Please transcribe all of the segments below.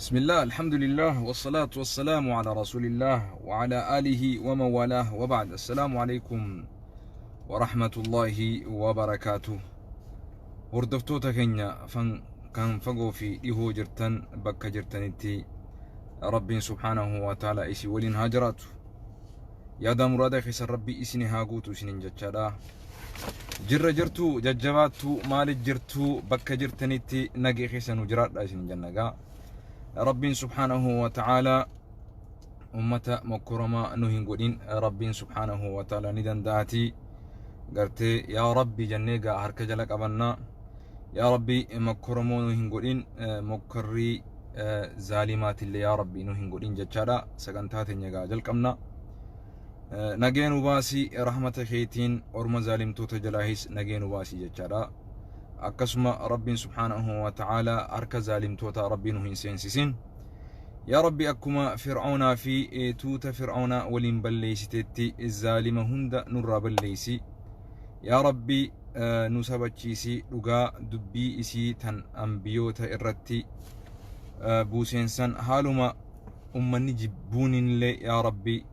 بسم الله الحمد لله والصلاة والسلام على رسول الله وعلى آله ومن والاه وبعد. السلام عليكم ورحمة الله وبركاته. هردفتوتا كينيا كان فقو في إيهو جرتن بكا جرتنتي ربي سبحانه وتعالى إسي ولين هاجراتو يادا مرادا خيسر ربي إسني هاقوتو سنين جتشادا جر جرتو ججباتو مال جرتو بكا جرتنتي نقي خيسن وجرات دا سنين جنقا ربي سبحانه وتعالى أمة مكرمة نهين قدين ربي سبحانه وتعالى ندن داتي قرتي يا ربي جنيقا هرك جلق أبنا يا ربي مكرمة نهين قدين مكري ظالمات اللي يا ربي نهين قدين جتشادا سقنتات نيقا جلق أمنا نجين وباسي رحمة خيتين ورم ظالم توت جلاهيس نجين وباسي جتشادا أقسم ربي سبحانه وتعالى أرك ظالم توتا ربي نهين سينسسين يا ربي أكما فرعون في توت فرعون ولين بليستي الظالم هند نور بليسي يا ربي نسبتشيسي لغا دبي إسي تن أنبيوتا إرتي بوسينسان حالما أمني جبونين لي يا ربي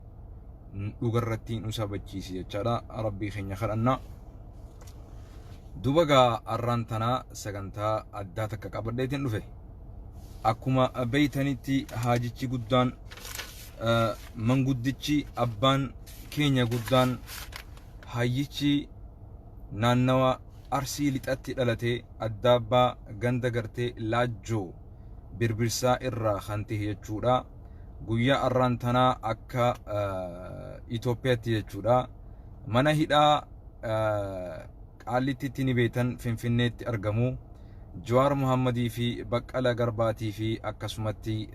لغرتي نسبتشيسي جدا ربي خيني خلنا دوبغا أرانتنا سغنتا أداتك قبرديتين رفه أكما بيتانيتي هاجيتي قدان من قدتي أبان كينيا قدان هايتي نانوا أرسي لتأتي لالتي أدابا غندقرتي لاجو بربرسا إرا خانتي يجودا قويا أرانتنا أكا إيتوبياتي يجودا مناهدا قالتي تيني بيتن فنفنيت أرقمو جوار محمدي في بقالا غرباتي في أكسمتي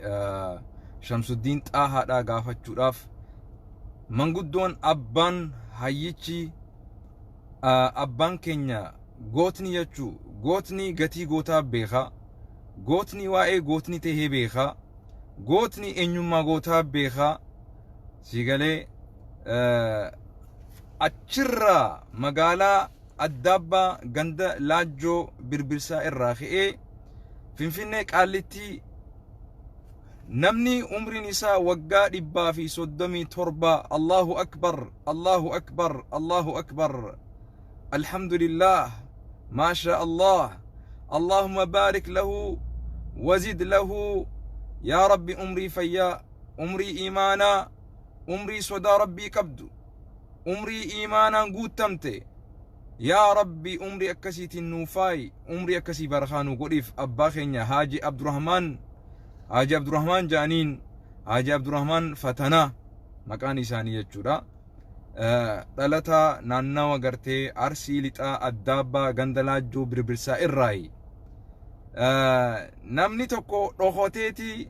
شمس الدين تاها دا غافت جراف من قدون أبان هايتي أبان كينيا غوتني يجو غوتني غتي غوتا بيخا غوتني واي غوتني تهي بيخا غوتني إنيوما غوتا بيخا سيغالي أتشرا مقالا الدابة غند لاجو بربرسا الراخئي فنفنة قالتي نمني عمري نساء وقا ربا في صدمي تربة الله أكبر الله أكبر الله أكبر الحمد لله ما شاء الله اللهم بارك له وزد له يا ربي عمري فيا عمري إيمانا عمري صدا ربي كبدو عمري إيمانا قوتمتي يا ربي عمري أكسي تنوفاي عمري أكسي برخانو قريف أبا خينيا حاجي عبد الرحمن جانين حاجي عبد الرحمن فتنا مكاني ثانية جورا دلتا نانا وغرتي أرسي لتا أدابا غندلاجو بربرسا الراي نمني توكو روخوتيتي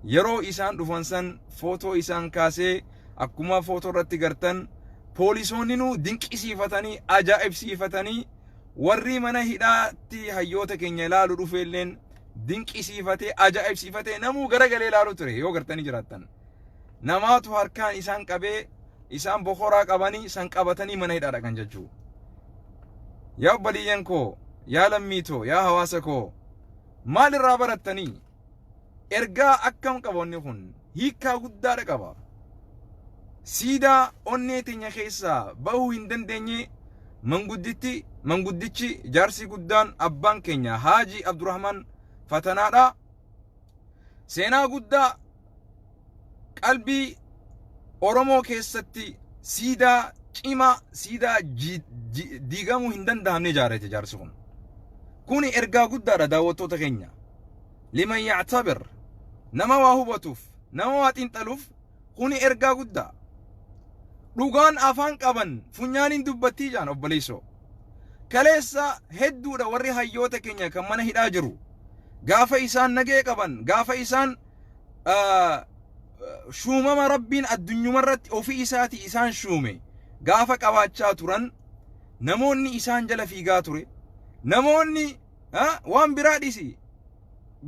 يرو إسان رفنسان فوتو إسان كاسي أكما فوتو رتي غرتن بوليسونينو دينك إسيفتاني أجائب سيفتاني ورّي منا هداتي هيوتا كينيا لالو رفيلين دينك إسيفتي أجائب سيفتي نمو غرغلي لالو تري يو غرتاني جراتن نماتو هركان إسان قبي إسان بخورا قباني إسان قبتاني منا هداتا كان ججو يا بليينكو يا لميتو يا هواسكو مال الرابرتاني إرقا أكام قبوني خون هيكا قدار قبا سيدا أونيتي نخيسا باو هندن دني منقدتي جارسي قدان أبان كينيا حاجي عبد الرحمن فتنادا سينا قدا قلبي أورمو كيستي سيدا چيما سيدا ديغامو هندن دامني جارتي جارسون كوني إرقا قدا داوتو تغينيا لمن يعتبر نما واهو بطوف نما واتين تلوف كوني إرقا قدا dhugaan afaan qaban funyaaniin dubbattii jaan obboleessoo kaleessa hedduudha warri hayyoota keenya kan mana hidhaa jiru gaafa isaan nagee qaban gaafa isaan shuumama rabbiin addunyumarratti ofii isaati isaan shuume gaafa qabaachaa turan namoonni isaan jala fiigaa ture namoonni waan biraa dhisi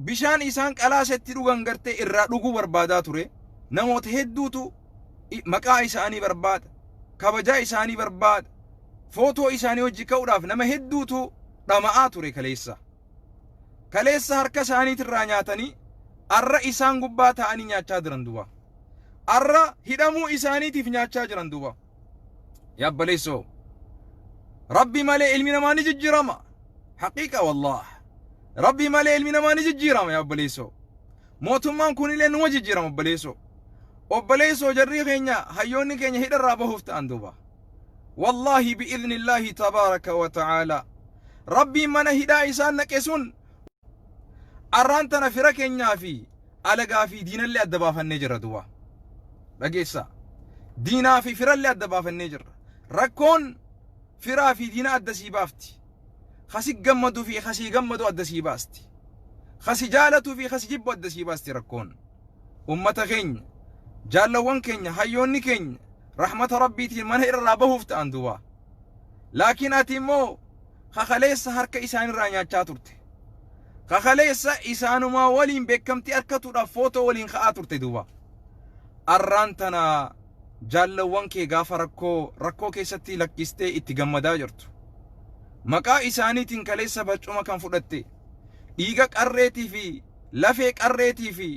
bishaan isaan qalaasetti dhugan gartee irraa dhuguu barbaadaa ture namoota hedduutu maqaa isaanii barbaada kabajaa isaanii barbaada footoo isaanii hojii ka'uudhaaf nama hedduutu dhama'aa ture kaleessa harka isaaniitirraa nyaatanii arra isaan gubbaa ta'anii nyaachaa jiran duuba arra hidhamuu isaaniitiif nyaachaa jiran duuba yabbaleessoo rabbi malee ilmi namaa ni jijjiirama haqiiqa wallah rabbi malee ilmi namaa ni jijjiirama yabbaleessoo mootummaan kunillee numa jijjiirama obboleessoo jarrii keenya hayyoonni keenya hidharraa bahuuf ta'an duuba wallahi bi'idhnillahi tabaaraka wa ta'aalaa rabbiin mana hidhaa isaan naqe sun arraan tana fira keenyaa fi alagaa fi diinallee adda baafannee jirra duuba dhageessa diinaa fi firallee adda baafannee jirra rakkoon firaa fi diina adda sii baafti khasi gammaduu fi khasi gammadu adda sii baasti khasi jaalatuu fi khasi jibbu adda sii baasti rakkoon ummata keenya jaallawwan keenya hayyoonni keenya rahmata rabbiitiin mana irraa bahuuf ta'an duuba laakiin ati immoo kakaleessa harka isaanirraa nyaachaa turte kakaleessa isaanumaa waliin beekamtii harkatuudhaaf footoo waliin ka'aa turte duuba arraan tana jaallawwan kee gaafa rakkoo keessatti lakkistee itti gammadaa jirtu maqaa isaaniitiin kaleessa barcuma kan fudhatte dhiiga qarreetii fi lafee qarreetii fi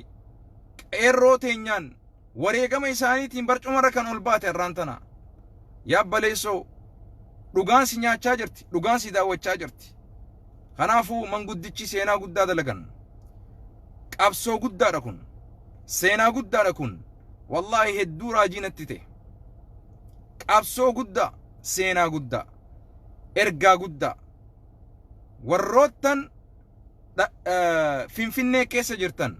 qeerroo teenyaan wareegama isaaniitiin barcumarra kan ol baate arraan tana yabbaleessoo dhugaan si nyaachaa jirti dhugaan si daawwachaa jirti kanaafuu manguddichi seenaa guddaa dalagan qabsoo guddaadha kun seenaa guddaadha kun wallahi hedduu raajinatti ta'e qabsoo guddaa seenaa guddaa ergaa guddaa warroottan finfinnee keessa jirtan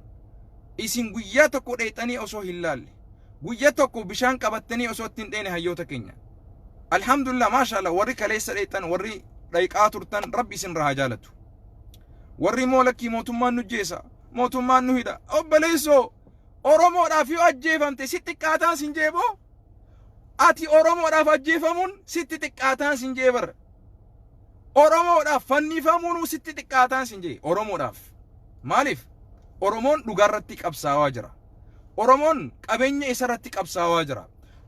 isin guyyaa tokko dheexanii osoo hin laalle guyyaa tokko bishaan qabattanii osoo ittiin dheene hayyoota keenya alhamdulillah maashaallah warri kaleessa dheexan warri dhayqaa turtan rabbi isin rahaa jaalatu warri moolakkii mootummaan nu jeesa mootummaan nu hidha obboleessoo oromoodhaaf yoo ajjeefamte si xiqqaataan sin jeeboo ati oromoodhaaf ajjeefamuun sitti xiqqaataan sin jeebar oromoodhaaf fannifamuun sitti xiqqaataan sin jee oromoodhaaf maaliif oromoon dhugaarratti qabsaawaa jira oromoon qabeenya isarratti qabsaawaa jira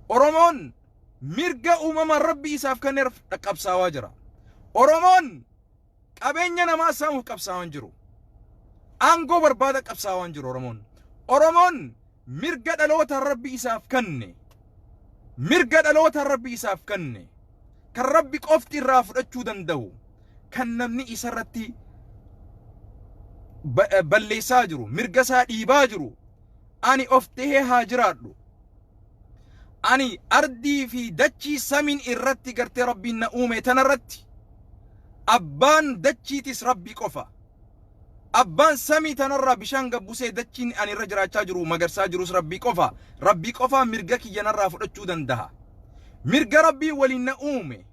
oromoon mirga uumama rabbi isaaf kenneef qabsaawaa jira oromoon qabeenya namaa saamuuf qabsaawaan jiru aangoo barbaada qabsaawaan jiru oromoon mirga dhaloota rabbi isaaf kenne mirga dhaloota rabbi isaaf kenne kan rabbi qofti irraa fudhachuu danda'u kan namni isarratti balleessaa jiru mirga isaa dhiibaa jiru ani of tahee haa jiraadhu ani ardii fi dachii samiin irratti gartee rabbiin na uume tanarratti abbaan dachiitis rabbi qofa abbaan samii tanarraa bishaan gabbusee dachiin ani irra jiraachaa jiru magarsaa jirus rabbi qofa mirga kiyyanarraa fudhachuu danda'a mirga rabbii waliin na uume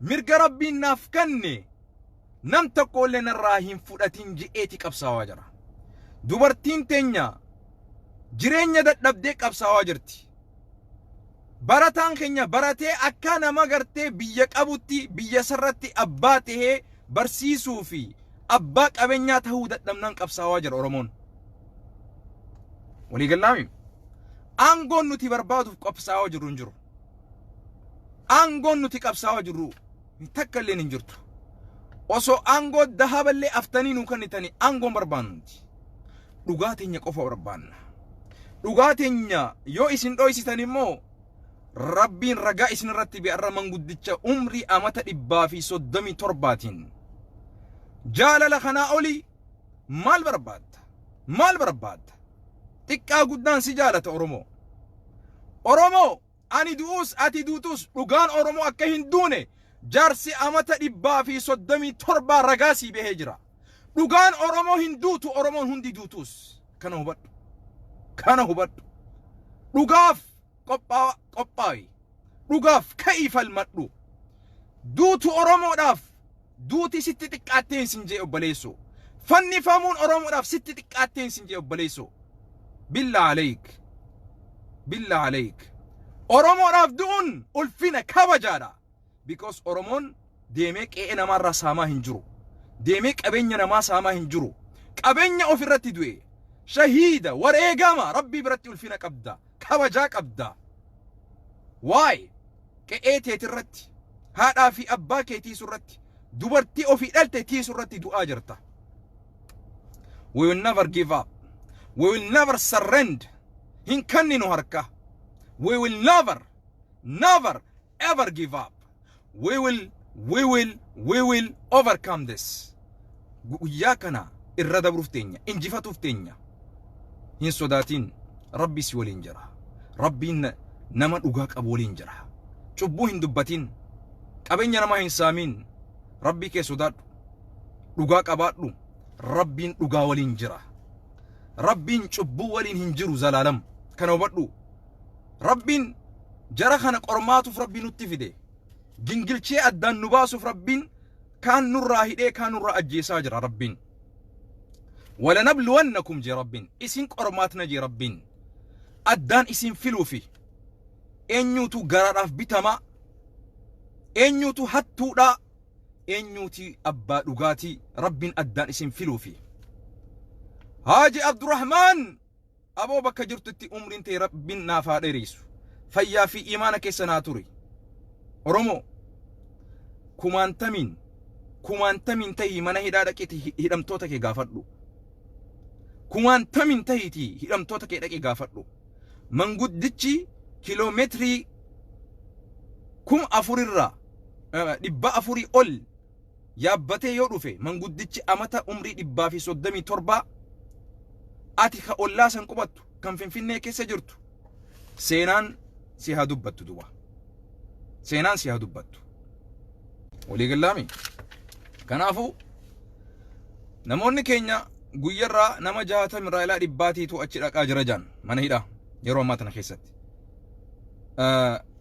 mirga rabbiin naaf kenne nam tokko illee narraa hin fudhatin je'eeti qabsaawaa jira dubartiin teenya jireenya dadhabdee qabsaawaa jirti barataan keenya baratee akka nama gartee biyya qabutti biyya sarratti abbaa tahee barsiisuu fi abbaa qabeenyaa tahuu dadhabnaan qabsaawaa jira oromoon walii gallaami aangoon nuti barbaaduuf qabsaawaa jiru hin jiru aangoon nuti qabsaawaa jirru takka illee hin jirtu osoo aangoo dahaballee aftanii nu kennitanii aangoon barbaannuti dhugaa teenya qofa barbaanna dhugaa teenya yoo isin dhoysitan immoo rabbiin ragaa isin irratti bi'arra manguddicha umrii amata 137tiin jaalala kanaa oli maal barbaadda xiqqaa guddaan si jaalata oromoo ani du'us ati duutus dhugaan oromoo akka hin duune jaarsi amata 137 ragaa si bahee jira dhugaan oromoo hin duutu oromoon hundi duutus kana hubadhu dhugaaf qophaa'i dhugaaf ka'ii falmadhu duutu oromoodhaaf duuti sitti xiqqaatteen sin jee obboleessoo fannifamuun oromoodhaaf sitti xiqqaatteen sin jee obboleessoo billah alayk oromoodhaaf du'uun ulfina kabajaadha because oromoon deemee qe'ee namaarraa saamaa hin jiru deemee qabeenya namaa saamaa hin jiru qabeenya ofirratti du'e shahiida wareegama rabbii biratti ulfina qabda kabajaa qabda waay qe'ee teetirratti haadhaa fi abbaa keetii surratti dubartii ofii dhalte tii surratti du'aa jirta we will never give up We will never surrender. Hin kanninu harka. We will never ever give up. We will overcome this. Guyyaa kana irra dabruuf teenya, injifatuuf teenya. Hin sodaatin, Rabbi si waliin jira. Rabbiin nama dhugaa qabu waliin jira. Cubbuu hin dubbatin, qabeenya namaa hin saamin. Rabbi kee sodaadhu, dhugaa qabaadhu. Rabbiin dhugaa waliin jira. Rabbiin cubbuu waliin hin jiru zalaalam. Kana hubadhu. Rabbiin jara kana qormaatuuf Rabbiin nutti fide. Gingilchee addaan nu baasuuf Rabbiin kaan nurraa hidhee kaan nurraa ajjeesaa jira Rabbiin. ولنبلونكم جي ربين اسين قرماتنا جي ربين أدان اسين فلوفي إنيوتو غراراف بيتما إنيوتو حتو دا إنيوتي أبا لغاتي ربين أدان اسين فلوفي هاجي عبد الرحمن أبو بكر جرتتي أمرين تي ربين نافا ريسو فيا في إيمانك سناتوري رمو كمانتمين تهي من هدادك هدمتوتك غافدو كمانتمين تهيتي هدمتوتك هدادك غافدو من قدتشي كيلومتري كم أفوري الرا دبا أفوري أول يابتي يوروفي من قدتشي أمتا أمري دبا في صدامي تربا آتيخا أولا سنقبتو كم فيني كيسا جرتو سينان سيها دبتو دوا سينان سيها دبتو ولي قلامي كنافو نموني كينيا guyyarraa nama 60 irraa dhibbaatiitu achi dhaqaa jira jaan mana hidhaa yeroo ammaa tana keessatti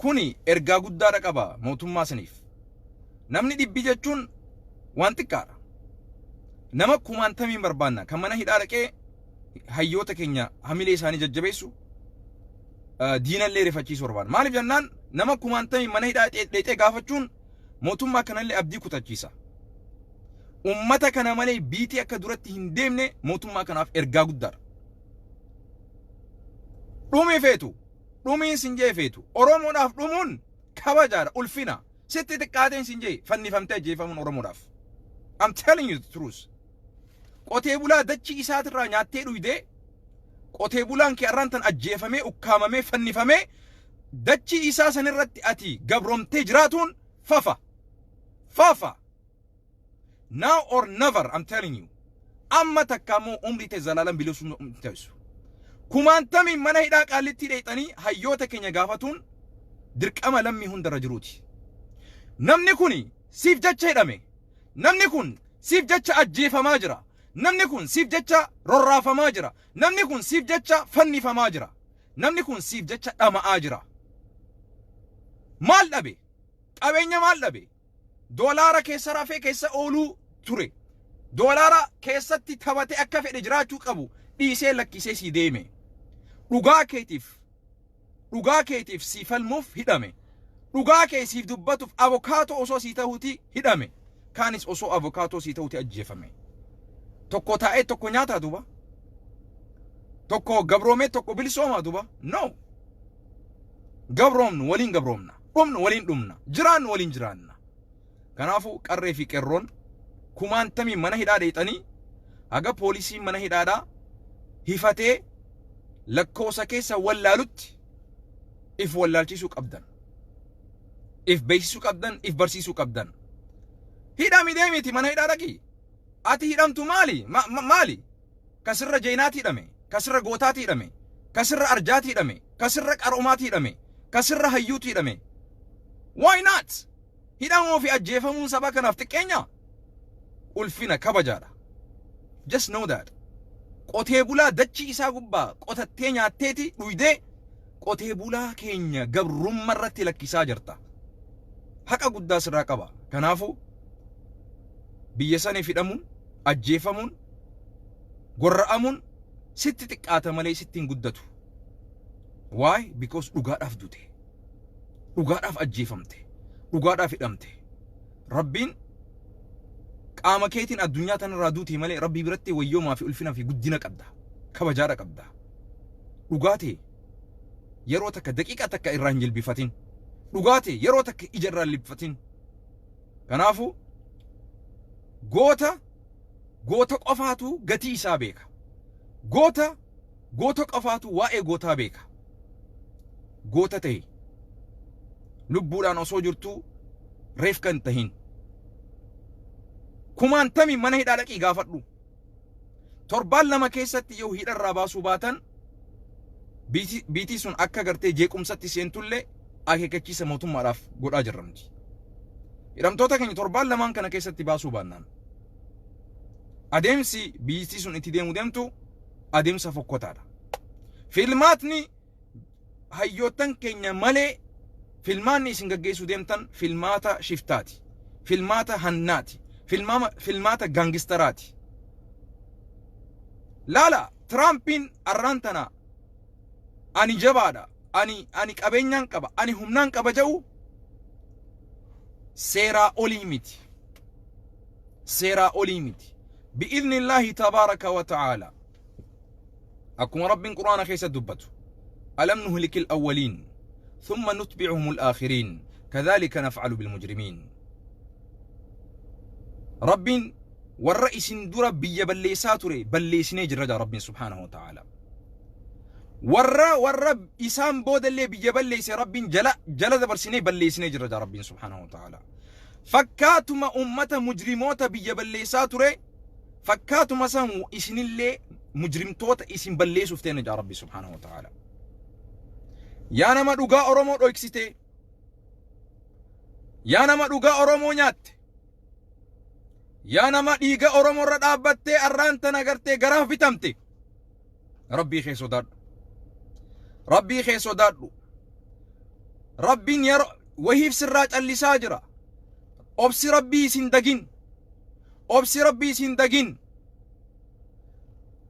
kuni ergaa guddaadha qaba mootummaa saniif namni dhibbi jechuun waan xiqqaadha nama kumaantamiin barbaanna kan mana hidhaa dhaqee hayyoota keenya hamilee isaanii jajjabeessu diinallee rifachiisu barbaanna maaliif jennaan nama kumaantamiin mana hidhaa dhaqee gaafachuun mootummaa kanallee abdii kutachiisa ummata kana malee biitii akka duratti hin deemne mootummaa kanaaf ergaa guddaadha. Dhumii feetu, dhumiin sinjee feetu, Oromoodhaaf dhumuun kabajaadha, ulfina. Sitti xiqqaateen sinjee fannifamtee ajjeefamuun Oromoodhaaf. I'm telling you the truth. Qotee bulaa dachii isaatirraa nyaattee dhuydee, qotee bulaan kee arrantan ajjeefamee, ukkaamamee, fannifamee, dachii isaa sanirratti ati gabromtee jiraatuun fafa. Now or never, I'm telling you. Amma takkamoo umri te zalalan bilisuu taasisu. Kumaantami mana hidhaa qaalitti dheexanii hayyoota keenya gaafatuun dirqama lammii hundarra jiruuti. Namni kuni siif jecha hidhame. Namni kun siif jecha ajjeefamaa jira. Namni kun siif jecha rorraafamaa jira. Namni kun siif jecha fannifamaa jira. Namni kun siif jecha dhama'aa jira. Maal dhabe? Qabeenya maal dhabe? Doolaara keessa rafee keessa ooluu ture. Doolaara keessatti taphate akka fedhe jiraachuu qabu dhiisee lakkisee si deeme. Dhugaa keetiif si falmuuf hidhame. Dhugaa kee siif dubbatuuf avokaatoo osoo si ta'uuti hidhame. Kaanis osoo avokaatoo si ta'uuti ajjeefame. Tokko taa'ee tokko nyaataa duba. Tokko gabroomee tokko bilisoomaa duba. No. Gabroomnu waliin gabroomna. Dhumnu waliin dhumna. Jiraannu waliin jiraanna. Kanaafu qarree fi qerroon kumaantami mana hidhaa dheexanii haga poolisiin mana hidhaadhaa hifatee lakkoosa keessa wallaalutti if wallaalchisuu qabdan. If beeksisuu qabdan, if barsiisuu qabdan. Hidhami deemiti mana hidhaa dhaqi. Ati hidhamtu maali? Maali? Kasirra jeenaati hidhame, kasirra gootaati hidhame, kasirra arjaati hidhame, kasirra qaroomaati hidhame, kasirra hayyuuti hidhame. Why not? Hidhamoo fi ajjeefamuun saba kanaaf xiqqeenya ulfina kabajaadha. Just know that. Qotee bulaa dachii isaa gubbaa qotattee nyaatteeti dhuydee qotee bulaa keenya gabrummaa irratti lakkisaa jirta. Haqa guddaa sirraa qaba. Kanaafu biyya sanii hidhamuun, ajjeefamuun, gorra'amuun sitti xiqqaata malee sitti hin guddatu. Why? Because dhugaadhaaf dute. Dhugaadhaaf ajjeefamte. Dhugaadhaaf hidhamte. Rabbiin qaama keetiin addunyaa tanarraa duute malee Rabbii biratti wayyoomaa fi ulfina fi guddina qabda. Kabajaadha qabda. Dhugaatee yeroo takka daqiiqa takka irraa hin jilbifatin. Dhugaatee yeroo takka ija irraa hin libfatin. Kanaafu goota qofaatu gatii isaa beeka. Goota goota qafaatu waa'ee gootaa beeka goota ta'e lubbuudhaan osoo jirtu reef kan tahin kumaantami mana hidhaa dhaqii gaafadhu torbaan lama keessatti yoo hidharraa baasuu baatan biitii sun akka gartee jeequmsatti seentullee akeekachiisa mootummaadhaaf godhaa jirramti hidhamtoota keenya torbaan lamaan kana keessatti baasuu baannaan adeemsi biitii sun itti deemtu adeemsa fokkotaadha filmaatni hayyootan keenya malee filmaanni isin gaggeessuu deemtan filmaata shiftaati filmaata hannaati filmaata gaangistaraati laala Trumpin arrantana ani jabaadha ani qabeenyaan qaba ani humnaan qaba jedhu seeraa olii miti بإذن الله تبارك وتعالى أكون رب قرآن خيس الدبت ألم نهلك الأولين ثم نتبعهم الآخرين كذلك نفعل بالمجرمين رب والرئيس در بيبليساتوري بليسني جرد رب سبحانه وتعالى والرب إسام بود اللي بيبليس رب جلد برسني بليسني جرد رب سبحانه وتعالى فكاتما أمة مجرموت بيبليساتوري فكاتما سمو إسن اللي مجرمتوت إسن بليسو فتين جا رب سبحانه وتعالى يا نما دوغا أورومو روكسيتي يا نما دوغا أورومو نيات يا نما ديغا أورومو ردابتي أرانتنا غرتي غراف بتمتي ربي خيسو دادو ربي يرى وهيف سراج اللي ساجرة أبسي ربي سندقين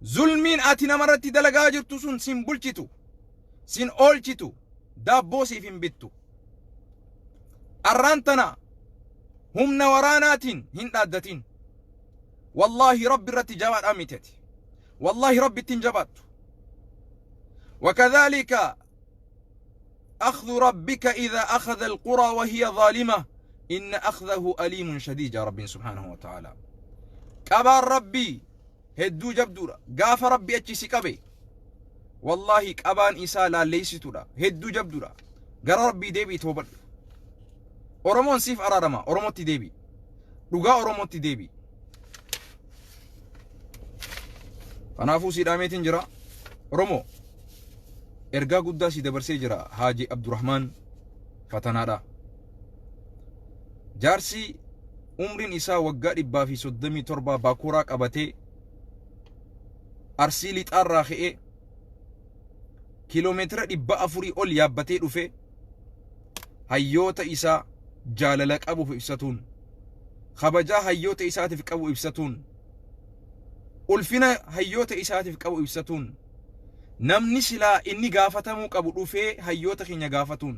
ظلمين آتنا مرت دلقا جرتو سن بلچتو سن أولچتو دابوسي فين بيتو أرانتنا هم نورانات هندادتين والله رب الرت جواد أميتتي والله رب التنجبات وكذلك أخذ ربك إذا أخذ القرى وهي ظالمة إن أخذه أليم شديد يا رب سبحانه وتعالى كبار ربي هدو جبدورا قاف ربي أتشيسي كبي والله كبان إسالا ليستورا هدو جبدورا قرى ربي ديبي توبر أورمون سيف أرارما أورموتي ديبي رقا أورموتي ديبي فنافو سيداميتين جرا أورمو إرقا قدا سيدبرسي جرا حاجي عبد الرحمن فتنادا جارسي umrin isaa waggaa 137 baakuraa qabatee arsii lixaarraa ka'ee kiiloomeetira 400 ol yaabbatee dhufe hayyoota isaa jaalala qabuuf ibsatuun kabajaa hayyoota isaatiif qabu ibsatuun ulfina hayyoota isaatiif qabu ibsatuun namni silaa inni gaafatamuu qabu dhufee hayyoota keenya gaafatuun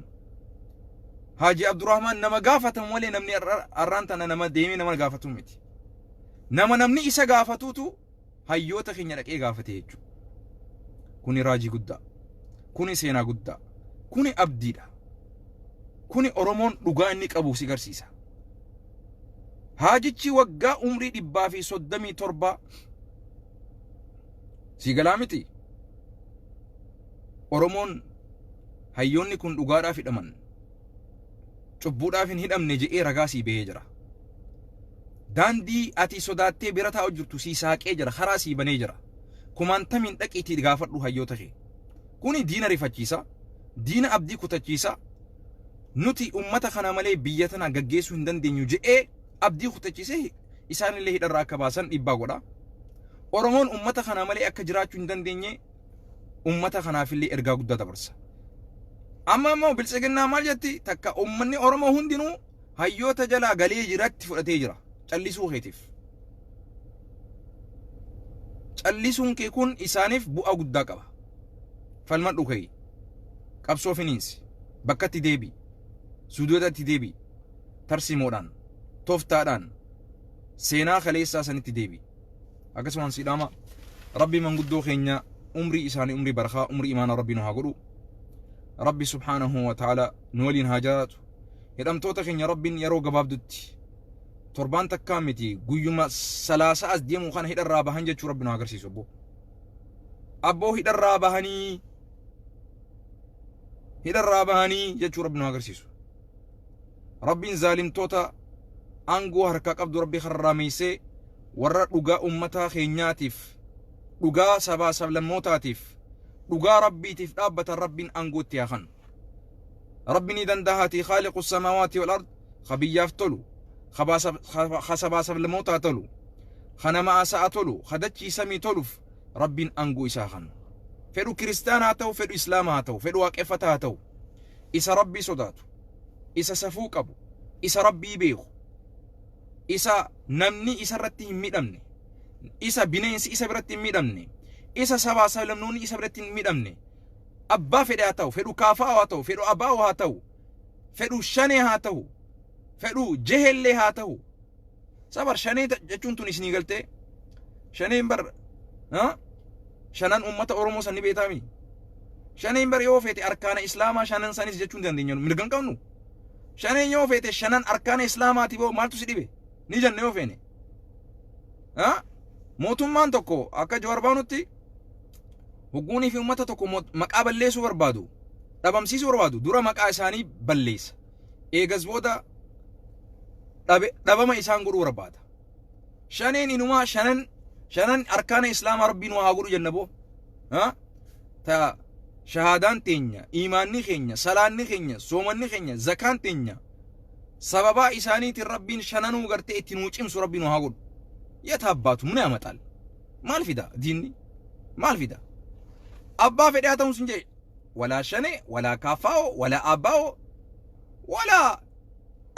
Haji Abdurrahman nama gaafatamu malee namni arrantana nama deemee nama gaafatu miti. Namni isa gaafatutu hayyoota keenya dhaqee gaafate jechuudha. Kuni raajii guddaa. Kuni seenaa guddaa. Kuni abdiidha. Kuni Oromoon dhugaa inni qabu si garsiisa. Haajichi waggaa umrii 137 si galaa miti. Oromoon hayyoonni kun dhugaadhaaf hidhaman. cubbuudhaaf hin hidhamne je'ee ragaa sii bahee jira. Daandii ati sodaattee bira taa'u jirtu sii saaqee jira, karaa sii banee jira. Kumaantamiin dhaqiitii gaafadhu hayyoota kee. Kuni diina rifachiisa, diina abdii kutachiisa. Nuti ummata kana malee biyya tana gaggeessuu hin dandeenyu je'ee abdii kutachiisee isaanillee hidharraa akka baasan dhiibbaa godha. Oromoon ummata kana malee akka jiraachuu hin dandeenye ummata kanaafillee ergaa guddaa dabarsa. amma biltsiginnaa maal jetti takka ummanni Oromoo hundinuu hayyoota jalaa galee jiratti fudhatee jira callisuu keetiif. Callisuun kee kun isaaniif bu'aa guddaa qaba. Falmadhu kee qabsoo finiinsi bakkatti deebi suudootatti deebi tarsimoodhaan tooftaadhaan seenaa kaleessaa sanitti deebi. Akkasumaan sidhaama rabbi manguddoo keenya umrii isaanii umrii barkaa umrii imaana rabbi nu haa godhu. ربي سبحانه وتعالى نولين هاجات هدمتوتا كن يا ربي يرو غبابدت تربان تكامتي غيوما 3 ديمو خان هيدر رابا هنجه ربنا غرسي سبو أبو هدر رابهاني جتشو ربنا أغرسيسو ربين ظالم توتا أنغو هركا قبض ربي خراميسي ورّا لغا أمتا خينياتيف لغا سبا سبلموتاتيف لغا ربي تف أبت ربين أنغو تياخن ربني دندهاتي خالق السماوات والأرض خبياف تلو خسبا سبلموتا تلو خنما أساء تلو خدتشي سمي تلوف ربين أنغو إساخن فدو كريستان هاتو فدو إسلام هاتو فدو واقفة هاتو إسا ربي صداتو إسا سفوك أبو إسا ربي بيخو إسا نمني إسا رتي ميدمني إسا بنينس إسا برتي ميدمني إسا سبا سلمنوني إسا برتي ميدمني أبا فدو هاتو فدو كافا هاتو فدو أباو هاتو فدو شاني هاتو فدو جهل هاتو صبر شاني جتشون تونسني قلتي شاني بر ها شانان أمة أورمو سني بيتامي شانين بر يوفيتي أركان إسلاما شانان سانيس جتشون دندينيون ملقن كونو شانين يوفيتي شانان أركان إسلاما تيبو مالتو سيديبي نيجان يوفيني ها موتمان توكو أكا جواربانو تي هقوني في أمة توكو مقا بليسو بربادو دبامسيسو بربادو دورا مقا إساني بليس إيغز بودا دباما إسان قرو بربادا شانين إنما شانان أركان إسلام ربين وهاقولوا جنبو ها تا شهادان تينيا إيمان خينيا صلاة خينيا صوم خينيا زكاة تينيا سببا إساني ربين شانانو غرتي اتنوچ إمسو ربين وهاقول يتهباتو من أمتال مال فدا ديني مال فدا أبا فداتهم سنجي ولا شني ولا كافاو ولا أباو ولا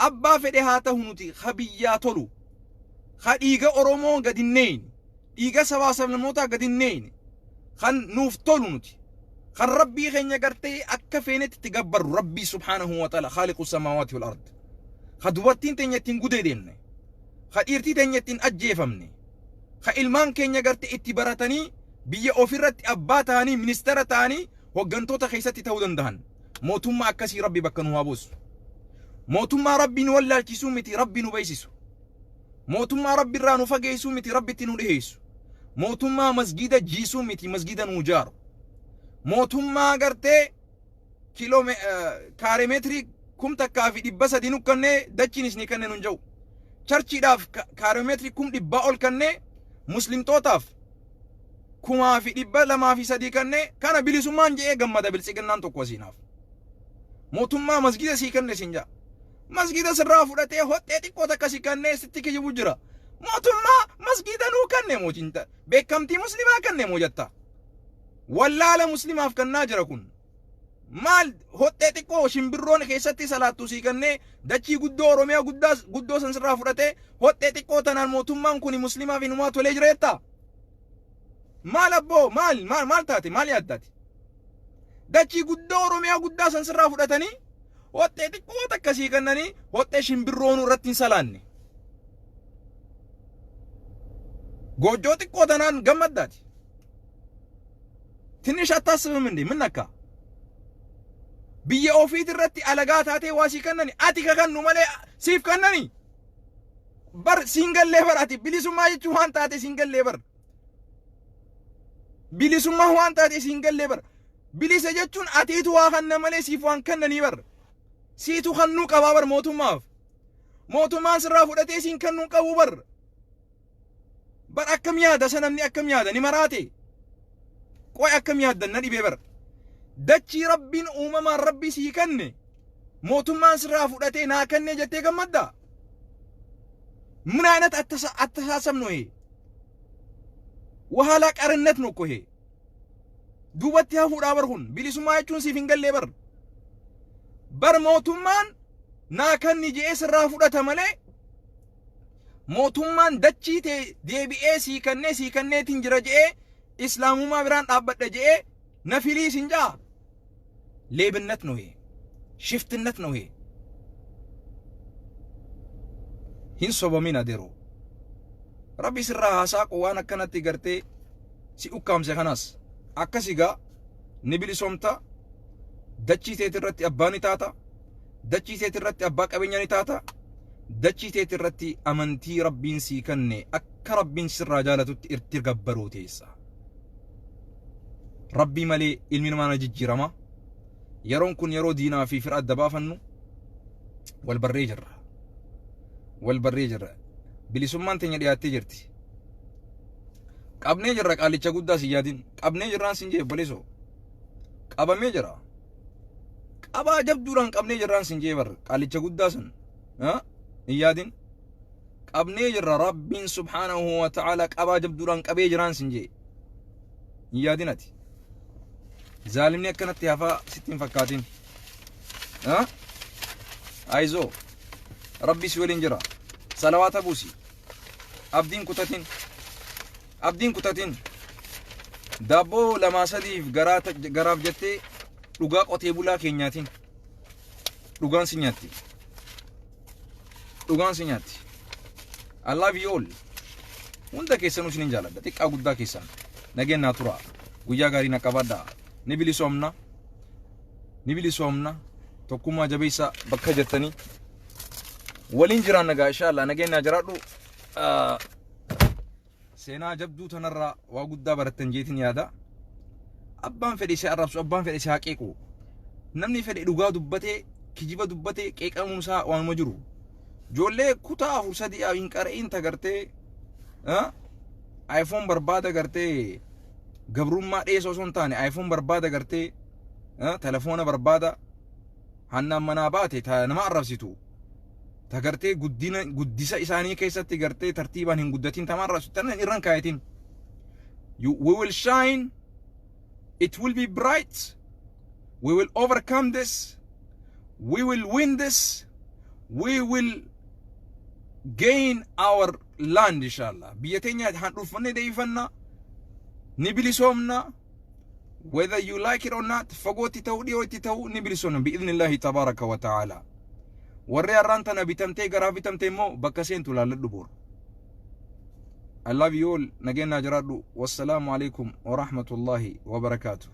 أبا فداتهم نتي خبياتولو خديغا أورومو غدينين إيجا سواسف الموتا قدينين خن نوفتولونتي خن ربي خن يقرتي أكفينت تقبر ربي سبحانه وتعالى خالق السماوات والأرض خدواتين تنيتين قديدين خديرتي تنيتين أجيفمني خإلمان كن يقرتي اتبارتاني بيا أوفرت أباتاني منسترتاني وقنطوتا خيستي تودن دهن موتما أكسي ربي بكنوا بوس موتما ربي نولا الكسومتي ربي نبيسسو موتما ربي رانو فقيسو متي ربي تنودهيسو موتما مسجد جيسو متي مسجد نوجار موتما قرتي كاريمتري كم تكافي دبسا دينو كنه دچينسني كنه ننجو چرچي داف كاريمتري كم دبا اول كنه مسلم توتاف كما في دبا لما في سدي كنه كان بلسمان جي غمدا بلسيغنان توكوسيناف موتما مسجد سي كنه سنجا مسجد سرا فدته هوتي تيكوتا كسي كنه ستيكي جبجرا موتما مسجد نو كنه موجنتا بكمتي مسلما كنه موجتا ولا لا مسلما فكنا جركون مال هوتي تيكو شمبرون كيستي صلاتو سي كنه دچي غدو روميا غدو سنسرا فدته هوتي تيكو تنان موتما كوني مسلما في نماتو لجريتا مال ابو مال تاتي مال يادتي دچي غدو روميا غدا سنسرا فدتني هوتي تيكو تكسي كنني هوتي شمبرون رتين سلاني ጎጆ ጥቆተናን ገመዳት ትንሽ አታስብም እንዴ ምንነካ ብዬ ኦፊት ረቲ አለጋታቴ ዋሲ ከነኒ አቲ ከከኑ መለ ሲፍ ከነኒ በር ሲንገል ሌበር አቲ ቢሊሱማ ይቹ ዋንታቴ ሲንገል ሌበር ቢሊሱማ ዋንታቴ ሲንገል ሌበር ቢሊሰ ጀቹን አቲቱ ዋኸነ መለ ሲፍ ዋን ከነኒ በር ሲቱ ከኑ ቀባበር ሞቱማን ስራ ፉደቴ ሲንከኑ ቀቡ በር bar akkam yaada sanamni akkam yaada ni maraate qoy akkam yaada nadi beber dachi rabbin umama rabbi si kanne mootummaan sirraa fudhatee naa kanne jettee gammadda ምን አይነት አተሳሰብ ነው ይሄ ወሃላ ቀርነት ነው እኮ ይሄ ዱበት ያፉዳ በርሁን ቢሊሱማያቹን ሲፊንገል በር mootummaan naa kanni jee sirraa fudhata malee mootummaan dachiite deebi'ee sii kanneetiin jira jee islaamummaa biraan dhaabbadha jee nafilii sinjaa leebinnet ነው ይሄ ሽፍትነት ነው ይሄ hinsobamin adero rabbi sirra hasaaqo waan akkanatti gartee si ukkaamse kanas akkasiga nibilisomta dachiiteet irratti abbaani taata dachiiteet irratti abbaa qabeenyani taata dachiiteet irratti amantii rabbiin sii kanne akka rabbiin sirraa jaalatutti irti gabbaruu teessa ربي ملي علمي ما نجي رما يرون كن يرو دينا في فرقة دبافنو والبريجر بلي سمان تنيا دياتي جرتي قبني جرا قالي چغودا سيادين قبني جران سنجي بليسو قبا جرا قبا جب دوران قبني جران سنجي بر قالي چغودا سن ها يادين قبني جرا رب سبحانه وتعالى قبا جب دوران قبي جران سنجي ياديناتي ظالمني كانت يافا 60 فكاتين ها ايزو ربي سولين جرا صلوات ابوسي abdiin kutatin daaboo lama sadiif garaaf jettee dhugaa qotee bulaa keenyaatiin dhugaan si nyaatti I love you all hunda keessanuu isinin jaaladha xiqqaa guddaa keessan nageenyaa tura guyyaa gaarii na qabaadhaa ni bilisoomna tokkummaa jabeessa bakka jirtanii waliin jiraan nagaa inshallah nageenyaa jiraadhu سينا جبدو تنرى وقد برتن جيتني هذا أبان فدي سعرب سو أبان فدي ساكيكو نمني فدي لغا دبتي كجيبا دبتي كيك أموسا وان مجرو جولي كتا فرصدي أين كارين تغرتي آيفون بربادة غرتي قبرون ما إيسو سنتاني آيفون بربادة غرتي تلفون بربادة هننا مناباتي تا نما عرفسيتو تغرتي قديسا إساني كيستي غرتي ترتيبا هن قدتين تمارا ستنا إيران كايتين we will shine it will be bright we will overcome this we will win this we will gain our land inshallah بيتينيا هنروفني ديفنا نبلي سومنا whether you like it or not فقوتي تو نبلي سومنا بإذن الله تبارك وتعالى warri arrantana bitamtee garaa bitamtee immoo bakka seentu laalladhu boor I love you all nageenyaa jiraadhu wassalaamu alaikum wa rahmatullahi wa barakaatuh